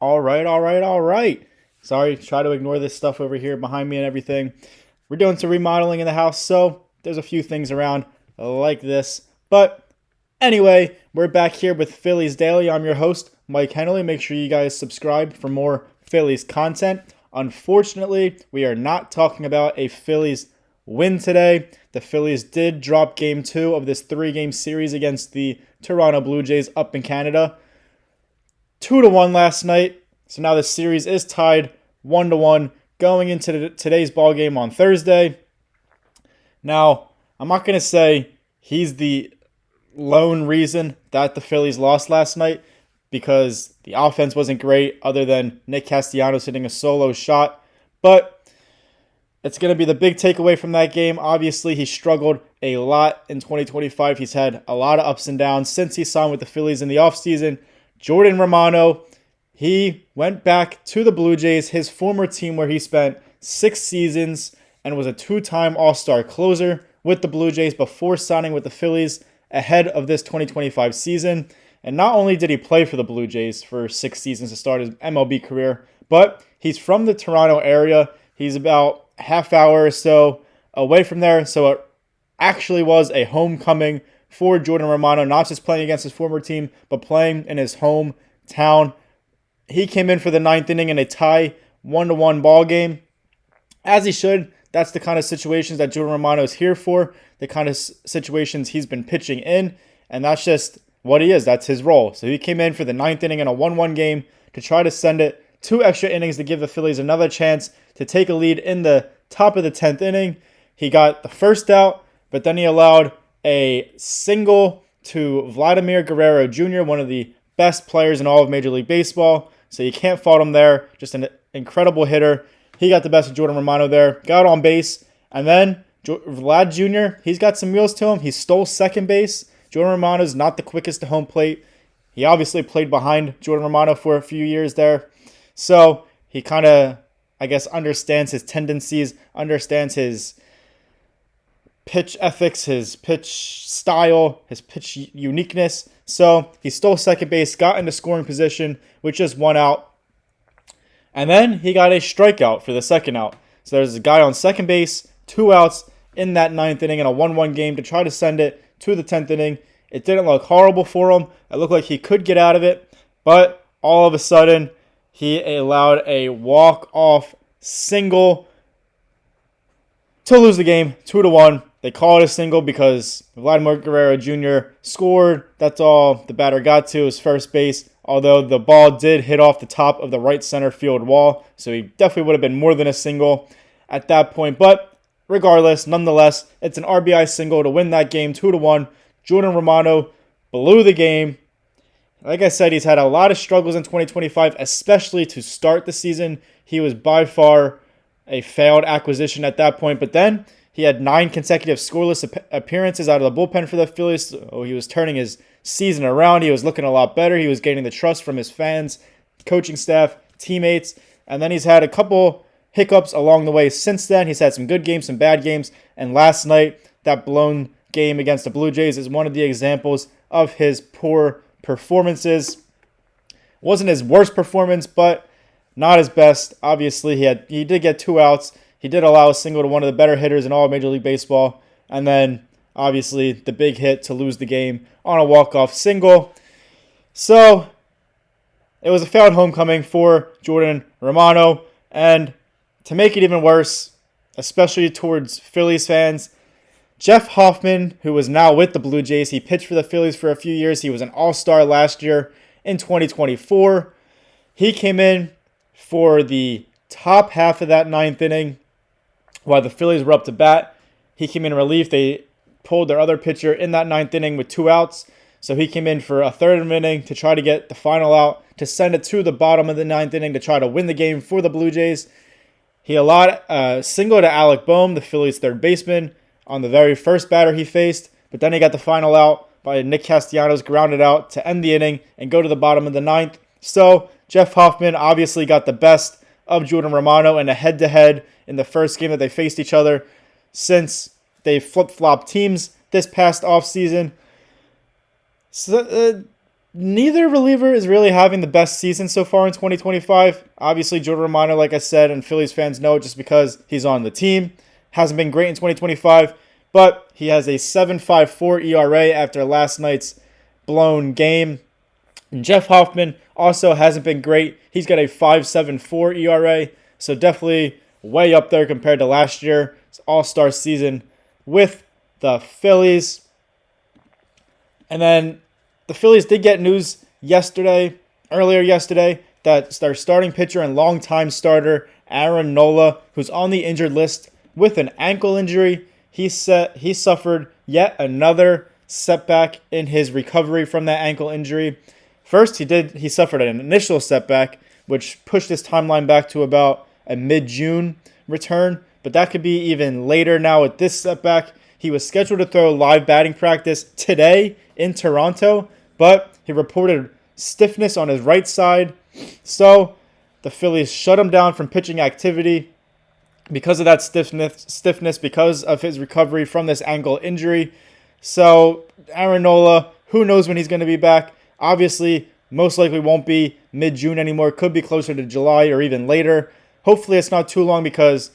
All right. Sorry, try to ignore this stuff over here behind me and everything. We're doing some remodeling in the house, so there's a few things around like this. But anyway, we're back here with Phillies Daily. I'm your host, Mike Henley. Make sure you guys subscribe for more Phillies content. Unfortunately, we are not talking about a Phillies win today. The Phillies did drop game 2 of this 3-game series against the Toronto Blue Jays up in Canada. 2-1 last night. So now the series is tied 1-1 going into today's ball game on Thursday. Now, I'm not going to say he's the lone reason that the Phillies lost last night because the offense wasn't great other than Nick Castellanos hitting a solo shot. But it's going to be the big takeaway from that game. Obviously, he struggled a lot in 2025. He's had a lot of ups and downs since he signed with the Phillies in the offseason. Jordan Romano, he went back to the Blue Jays, his former team where he spent 6 seasons and was a 2-time All-Star closer with the Blue Jays before signing with the Phillies ahead of this 2025 season. And not only did he play for the Blue Jays for 6 seasons to start his MLB career, but he's from the Toronto area. He's about half hour or so away from there. So it actually was a homecoming for Jordan Romano, not just playing against his former team, but playing in his hometown. He came in for the 9th inning in a tie 1-1 ball game, as he should. That's the kind of situations that Jordan Romano is here for, the kind of situations he's been pitching in, and that's just what he is. That's his role. So he came in for the 9th inning in a 1-1 game to try to send it 2 extra innings to give the Phillies another chance to take a lead in the top of the 10th inning. He got the first out, but then he allowed a single to Vladimir Guerrero Jr., one of the best players in all of Major League Baseball. So you can't fault him there. Just an incredible hitter. He got the best of Jordan Romano there. Got on base. And then Vlad Jr., he's got some wheels to him. He stole second base. Jordan Romano's not the quickest to home plate. He obviously played behind Jordan Romano for a few years there. So he kind of, I guess, understands his tendencies, understands his pitch ethics, his pitch style, his pitch uniqueness. So he stole second base, got into scoring position with just 1 out. And then he got a strikeout for the second out. So there's a guy on second base, 2 outs in that 9th inning in a 1-1 game to try to send it to the 10th inning. It didn't look horrible for him. It looked like he could get out of it. But all of a sudden, he allowed a walk-off single to lose the game 2-1. They call it a single because Vladimir Guerrero Jr. scored. That's all the batter got to, his first base. Although the ball did hit off the top of the right center field wall. So he definitely would have been more than a single at that point. But regardless, nonetheless, it's an RBI single to win that game 2-1. Jordan Romano blew the game. Like I said, he's had a lot of struggles in 2025, especially to start the season. He was by far a failed acquisition at that point. But then he had 9 consecutive scoreless appearances out of the bullpen for the Phillies. So he was turning his season around. He was looking a lot better. He was gaining the trust from his fans, coaching staff, teammates. And then he's had a couple hiccups along the way since then. He's had some good games, some bad games. And last night, that blown game against the Blue Jays is one of the examples of his poor performances. Wasn't his worst performance, but not his best. Obviously, he did get 2 outs. He did allow a single to one of the better hitters in all of Major League Baseball. And then, obviously, the big hit to lose the game on a walk-off single. So, it was a failed homecoming for Jordan Romano. And to make it even worse, especially towards Phillies fans, Jeff Hoffman, who is now with the Blue Jays, he pitched for the Phillies for a few years. He was an all-star last year in 2024. He came in for the top half of that 9th inning while the Phillies were up to bat. He came in relief. They pulled their other pitcher in that 9th inning with 2 outs. So he came in for a third of an inning to try to get the final out, to send it to the bottom of the 9th inning to try to win the game for the Blue Jays. He allowed a single to Alec Boehm, the Phillies' third baseman, on the very first batter he faced. But then he got the final out by Nick Castellanos, grounded out to end the inning and go to the bottom of the 9th. So Jeff Hoffman obviously got the best of Jordan Romano in a head-to-head in the first game that they faced each other since they flip-flopped teams this past offseason. So, neither reliever is really having the best season so far in 2025. Obviously, Jordan Romano, like I said, and Phillies fans know just because he's on the team, hasn't been great in 2025, but he has a 7.54 ERA after last night's blown game. And Jeff Hoffman also hasn't been great. He's got a 5.74 ERA, so definitely way up there compared to last year's All-Star season with the Phillies. And then the Phillies did get news earlier yesterday, that their starting pitcher and longtime starter, Aaron Nola, who's on the injured list with an ankle injury, he suffered yet another setback in his recovery from that ankle injury. First, he suffered an initial setback, which pushed his timeline back to about a mid-June return, but that could be even later now with this setback. He was scheduled to throw live batting practice today in Toronto, but he reported stiffness on his right side, so the Phillies shut him down from pitching activity because of that stiffness, because of his recovery from this ankle injury. So Aaron Nola, who knows when he's going to be back? Obviously, most likely won't be mid-June anymore. Could be closer to July or even later. Hopefully it's not too long, because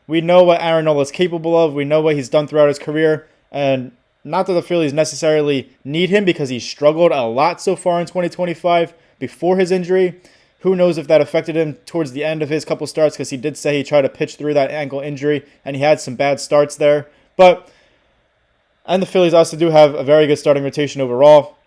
we know what Aaron Nola is capable of. We know what he's done throughout his career. And not that the Phillies necessarily need him, because he struggled a lot so far in 2025 before his injury. Who knows if that affected him towards the end of his couple starts, because he did say he tried to pitch through that ankle injury, and he had some bad starts there. And the Phillies also do have a very good starting rotation overall.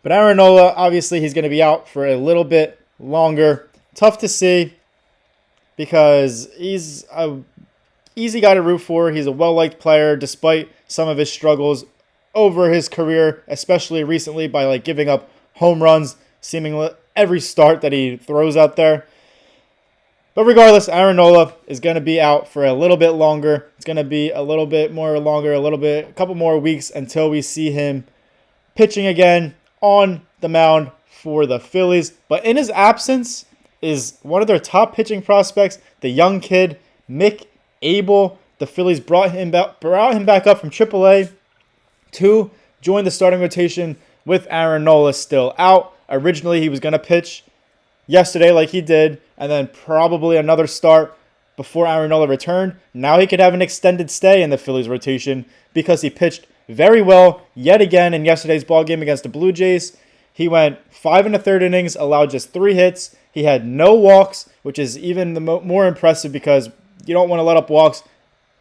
But Aaron Nola, obviously, he's going to be out for a little bit longer. Tough to see, because he's an easy guy to root for. He's a well-liked player, despite some of his struggles over his career, especially recently by giving up home runs seemingly every start that he throws out there. But regardless, Aaron Nola is going to be out for a little bit longer. It's going to be a little bit more longer, a couple more weeks until we see him pitching again on the mound for the Phillies. But in his absence is one of their top pitching prospects, the young kid, Mick Abel. The Phillies brought him back up from AAA to join the starting rotation with Aaron Nola still out. Originally, he was going to pitch yesterday like he did, and then probably another start before Aaron Nola returned. Now he could have an extended stay in the Phillies rotation, because he pitched very well yet again in yesterday's ballgame against the Blue Jays. He went 5 1/3 innings, allowed just 3 hits. He had no walks, which is even more impressive, because you don't want to let up walks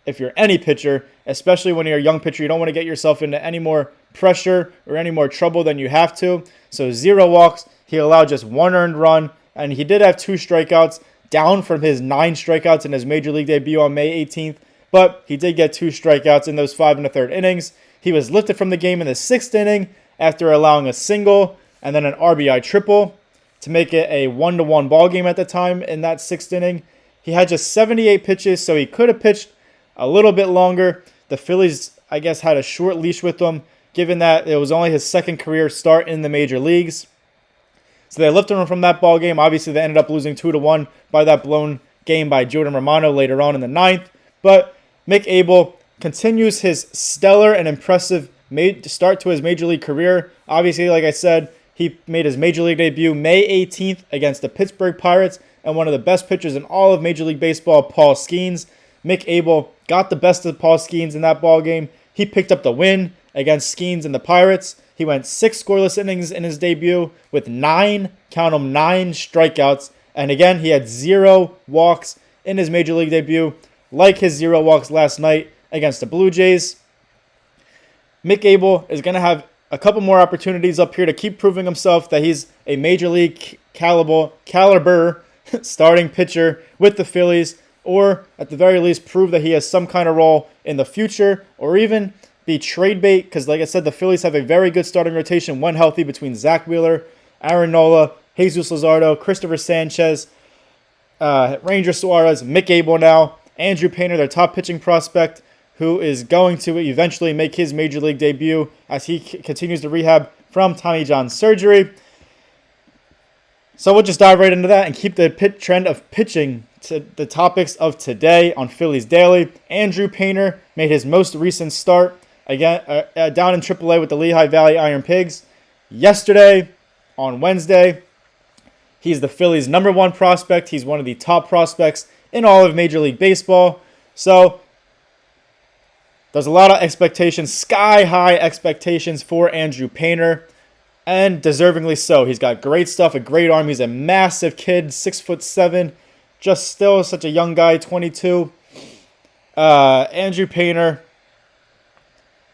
if you're any pitcher, especially when you're a young pitcher. You don't want to get yourself into any more pressure or any more trouble than you have to. So 0 walks. He allowed just 1 earned run, and he did have 2 strikeouts, down from his 9 strikeouts in his major league debut on May 18th. But he did get 2 strikeouts in those 5 1/3 innings. He was lifted from the game in the 6th inning after allowing a single and then an RBI triple to make it a 1-1 ball game at the time in that 6th inning. He had just 78 pitches, so he could have pitched a little bit longer. The Phillies, I guess, had a short leash with him, given that it was only his second career start in the major leagues. So they lifted him from that ball game. Obviously, they ended up losing 2-1 by that blown game by Jordan Romano later on in the 9th. But Mick Abel continues his stellar and impressive start to his major league career. Obviously, like I said, he made his major league debut May 18th against the Pittsburgh Pirates, and one of the best pitchers in all of Major League Baseball, Paul Skeens. Mick Abel got the best of Paul Skeens in that ball game. He picked up the win against Skeens and the Pirates. He went 6 scoreless innings in his debut with 9 strikeouts. And again, he had 0 walks in his major league debut, like his 0 walks last night against the Blue Jays. Mick Abel is going to have a couple more opportunities up here to keep proving himself that he's a major league caliber starting pitcher with the Phillies, or at the very least prove that he has some kind of role in the future, or even be trade bait, because like I said, the Phillies have a very good starting rotation when healthy between Zach Wheeler, Aaron Nola, Jesus Luzardo, Christopher Sanchez, Ranger Suarez, Mick Abel now, Andrew Painter, their top pitching prospect, who is going to eventually make his major league debut as he continues to rehab from Tommy John surgery. So we'll just dive right into that and keep the trend of pitching to the topics of today on Phillies Daily. Andrew Painter made his most recent start again down in AAA with the Lehigh Valley Iron Pigs. yesterday on Wednesday. He's the Phillies' #1 prospect. He's one of the top prospects in all of Major League Baseball. So there's a lot of expectations, sky-high expectations for Andrew Painter, and deservingly so. He's got great stuff, a great arm. He's a massive kid, 6'7", just still such a young guy, 22. Andrew Painter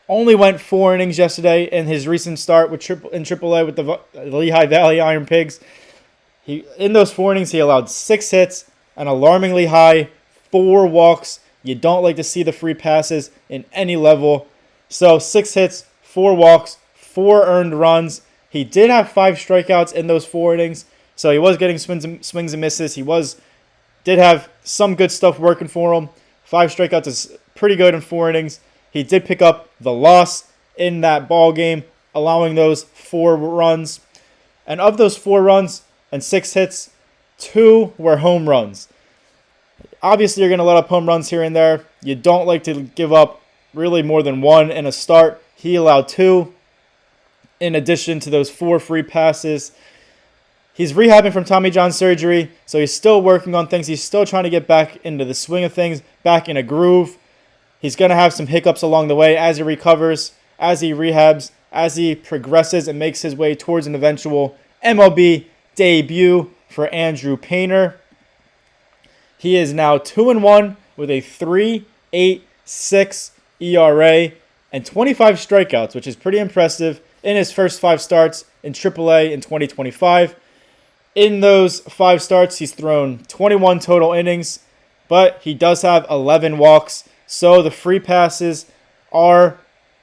only went 4 innings yesterday in his recent start in AAA with the Lehigh Valley Iron Pigs. In those 4 innings, he allowed 6 hits, an alarmingly high 4 walks. You don't like to see the free passes in any level. So 6 hits, 4 walks, 4 earned runs. He did have 5 strikeouts in those 4 innings, so he was getting swings and misses. He did have some good stuff working for him. 5 strikeouts is pretty good in 4 innings. He did pick up the loss in that ball game, allowing those 4 runs. And of those 4 runs and 6 hits, 2 were home runs. Obviously, you're going to let up home runs here and there. You don't like to give up really more than 1 in a start. He allowed 2 in addition to those 4 free passes. He's rehabbing from Tommy John surgery, so he's still working on things. He's still trying to get back into the swing of things, back in a groove. He's going to have some hiccups along the way as he recovers, as he rehabs, as he progresses and makes his way towards an eventual MLB debut for Andrew Painter. He is now 2-1 with a 3.86 ERA and 25 strikeouts, which is pretty impressive in his first 5 starts in AAA in 2025. In those 5 starts, he's thrown 21 total innings, but he does have 11 walks. So the free passes are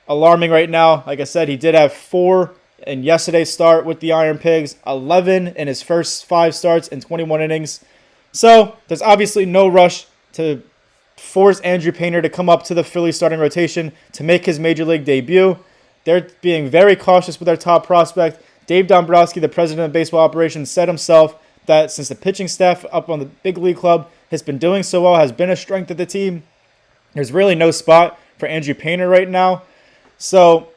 alarming right now. Like I said, he did have 4 in yesterday's start with the Iron Pigs, 11 in his first 5 starts in 21 innings. So there's obviously no rush to force Andrew Painter to come up to the Phillies starting rotation to make his Major League debut. They're being very cautious with their top prospect. Dave Dombrowski, the president of baseball operations, said himself that since the pitching staff up on the big league club has been doing so well, has been a strength of the team, there's really no spot for Andrew Painter right now. So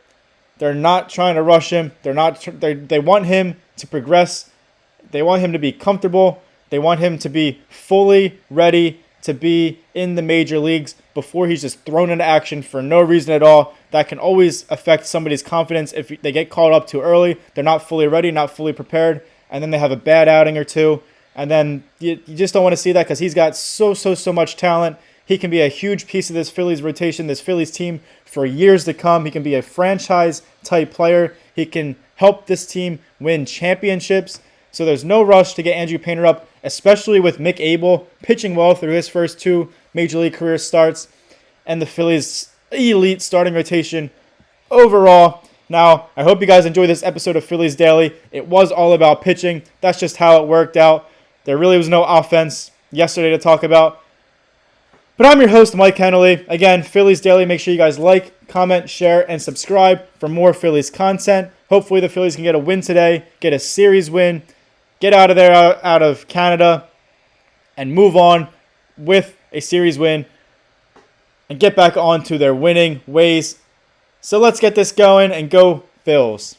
they're not trying to rush him. They want him to progress. They want him to be comfortable. They want him to be fully ready to be in the major leagues before he's just thrown into action for no reason at all. That can always affect somebody's confidence if they get called up too early. They're not fully ready, not fully prepared, and then they have a bad outing or two. And then you just don't want to see that because he's got so much talent. He can be a huge piece of this Phillies rotation, this Phillies team for years to come. He can be a franchise-type player. He can help this team win championships. So there's no rush to get Andrew Painter up, especially with Mick Abel pitching well through his first 2 Major League career starts and the Phillies' elite starting rotation overall. Now, I hope you guys enjoyed this episode of Phillies Daily. It was all about pitching. That's just how it worked out. There really was no offense yesterday to talk about. But I'm your host, Mike Kennelly. Again, Phillies Daily. Make sure you guys like, comment, share, and subscribe for more Phillies content. Hopefully the Phillies can get a win today, get a series win, get out of there, out of Canada, and move on with a series win and get back onto their winning ways. So let's get this going and go Phils.